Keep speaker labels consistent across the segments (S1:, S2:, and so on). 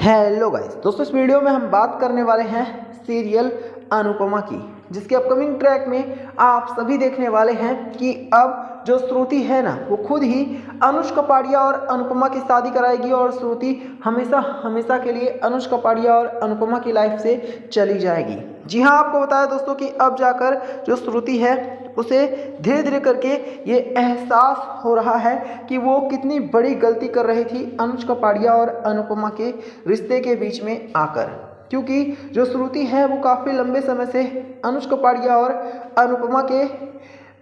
S1: Hello guys दोस्तों, इस video में हम बात करने वाले हैं सीरियल अनुपमा की, जिसके अपकमिंग ट्रैक में आप सभी देखने वाले हैं कि अब जो श्रुति है ना, वो खुद ही अनुज कपाड़िया और अनुपमा की शादी कराएगी और श्रुति हमेशा हमेशा के लिए अनुज कपाड़िया और अनुपमा की लाइफ से चली जाएगी। जी हाँ, आपको बताया दोस्तों कि अब जाकर जो श्रुति है उसे धीरे धीरे करके ये एहसास हो रहा है कि वो कितनी बड़ी गलती कर रही थी अनुज कपाड़िया और अनुपमा के रिश्ते के बीच में आकर, क्योंकि जो श्रुति है वो काफ़ी लंबे समय से अनुज कपाड़िया और अनुपमा के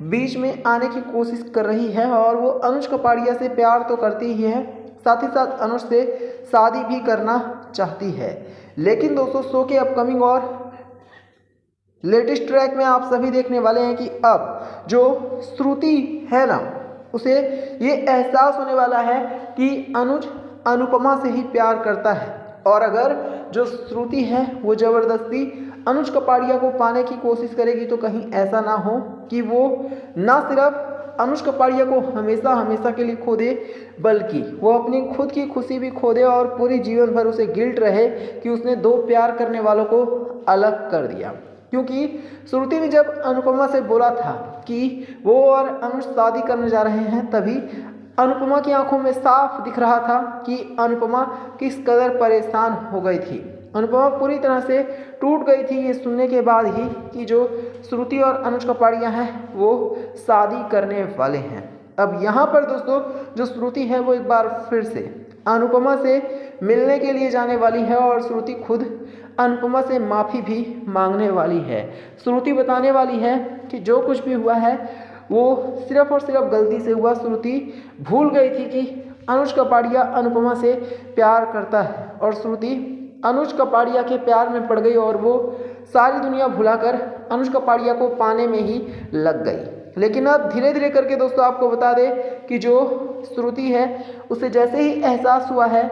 S1: बीच में आने की कोशिश कर रही है और वो अनुज कपाड़िया से प्यार तो करती ही है, साथ ही साथ अनुज से शादी भी करना चाहती है। लेकिन दोस्तों, शो के अपकमिंग और लेटेस्ट ट्रैक में आप सभी देखने वाले हैं कि अब जो श्रुति है ना, उसे ये एहसास होने वाला है कि अनुज अनुपमा से ही प्यार करता है और अगर जो श्रुति है वो ज़बरदस्ती अनुज कपाड़िया को पाने की कोशिश करेगी तो कहीं ऐसा ना हो कि वो ना सिर्फ अनुज कपाड़िया को हमेशा हमेशा के लिए खो दे, बल्कि वो अपनी खुद की खुशी भी खो दे और पूरी जीवन भर उसे गिल्ट रहे कि उसने दो प्यार करने वालों को अलग कर दिया। क्योंकि श्रुति ने जब अनुपमा से बोला था कि वो और अनुज शादी करने जा रहे हैं, तभी अनुपमा की आंखों में साफ दिख रहा था कि अनुपमा किस कदर परेशान हो गई थी। अनुपमा पूरी तरह से टूट गई थी ये सुनने के बाद ही कि जो श्रुति और अनुज कपाड़िया हैं वो शादी करने वाले हैं। अब यहाँ पर दोस्तों, जो श्रुति है वो एक बार फिर से अनुपमा से मिलने के लिए जाने वाली है और श्रुति खुद अनुपमा से माफ़ी भी मांगने वाली है। श्रुति बताने वाली है कि जो कुछ भी हुआ है वो सिर्फ और सिर्फ गलती से हुआ। श्रुति भूल गई थी कि अनुज कपाड़िया अनुपमा से प्यार करता है और श्रुति अनुज कपाड़िया के प्यार में पड़ गई और वो सारी दुनिया भुलाकर अनुज कपाड़िया को पाने में ही लग गई। लेकिन अब धीरे धीरे करके दोस्तों आपको बता दें कि जो श्रुति है उसे जैसे ही एहसास हुआ है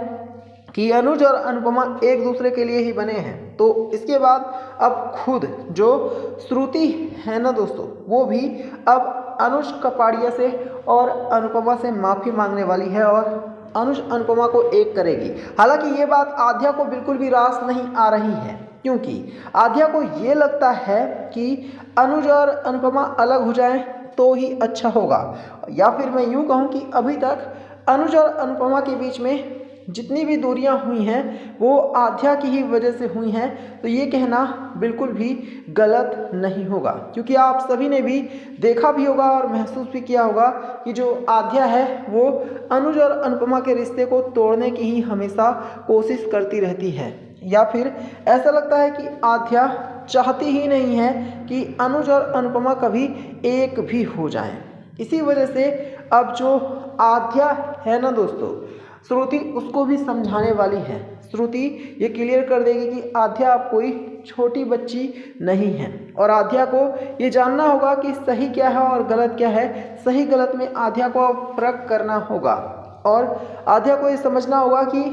S1: कि अनुज और अनुपमा एक दूसरे के लिए ही बने हैं, तो इसके बाद अब खुद जो श्रुति है ना दोस्तों, वो भी अब अनुज कपाड़िया से और अनुपमा से माफ़ी मांगने वाली है और अनुज अनुपमा को एक करेगी। हालांकि ये बात आध्या को बिल्कुल भी रास नहीं आ रही है, क्योंकि आध्या को ये लगता है कि अनुज और अनुपमा अलग हो जाएं तो ही अच्छा होगा, या फिर मैं यूँ कहूँ कि अभी तक अनुज और अनुपमा के बीच में जितनी भी दूरियां हुई हैं वो आध्या की ही वजह से हुई हैं। तो ये कहना बिल्कुल भी गलत नहीं होगा, क्योंकि आप सभी ने भी देखा भी होगा और महसूस भी किया होगा कि जो आध्या है वो अनुज और अनुपमा के रिश्ते को तोड़ने की ही हमेशा कोशिश करती रहती है, या फिर ऐसा लगता है कि आध्या चाहती ही नहीं है कि अनुज और अनुपमा कभी एक भी हो जाएं। इसी वजह से अब जो आध्या है ना दोस्तों, श्रुति उसको भी समझाने वाली है। श्रुति ये क्लियर कर देगी कि आध्या अब कोई छोटी बच्ची नहीं है और आध्या को ये जानना होगा कि सही क्या है और गलत क्या है। सही गलत में आध्या को अब फर्क करना होगा और आध्या को ये समझना होगा कि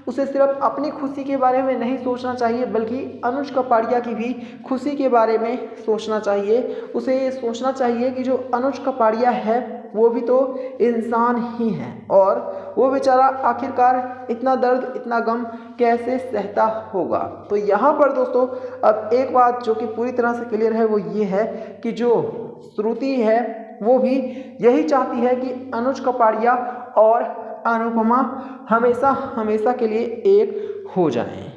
S1: उसे सिर्फ अपनी खुशी के बारे में नहीं सोचना चाहिए, बल्कि अनुज कपाड़िया की भी खुशी के बारे में सोचना चाहिए। उसे ये सोचना चाहिए कि जो अनुज कपाड़िया है वो भी तो इंसान ही है और वो बेचारा आखिरकार इतना दर्द इतना गम कैसे सहता होगा। तो यहाँ पर दोस्तों अब एक बात जो कि पूरी तरह से क्लियर है वो ये है कि जो श्रुति है वो भी यही चाहती है कि अनुज कपाड़िया और अनुपमा हमेशा हमेशा के लिए एक हो जाएं।